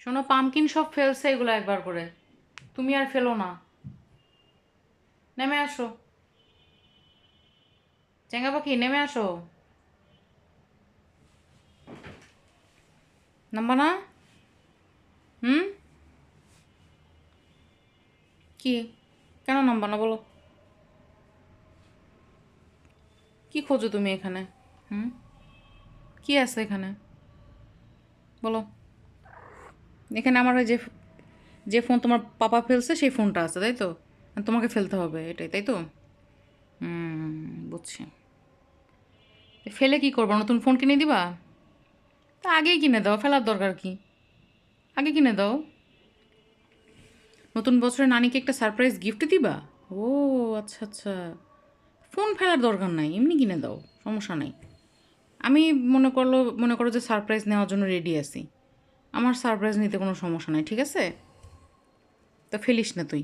শোনো, পামকিন সব ফেলছে এগুলো একবার করে, তুমি আর ফেলো না। নেমে আসো, চেঙ্গা পাখি, নেমে আসো। নামবা না? হুম? কি? কেন নামবা না বলো? কি খোঁজো তুমি এখানে? হুম? কি আছে এখানে বলো? এখানে আমার ওই যে যে ফোন তোমার পাপা ফেলছে সেই ফোনটা আছে, তাই তো? আর তোমাকে ফেলতে হবে এটাই, তাই তো? বুঝছি। ফেলে কি করবা, নতুন ফোন কিনে দিবা? তা আগেই কিনে দাও, ফেলার দরকার কি? আগে কিনে দাও। নতুন বছরে নানিকে একটা সারপ্রাইজ গিফট দিবা? ও, আচ্ছা আচ্ছা। ফোন ফেলার দরকার নাই, এমনি কিনে দাও, সমস্যা নাই। আমি মনে করো যে সারপ্রাইজ নেওয়ার জন্য রেডি আছি। আমার সারপ্রাইজ নিতে কোনো সমস্যা নাই, ঠিক আছে? তো ফেলিস না তুই।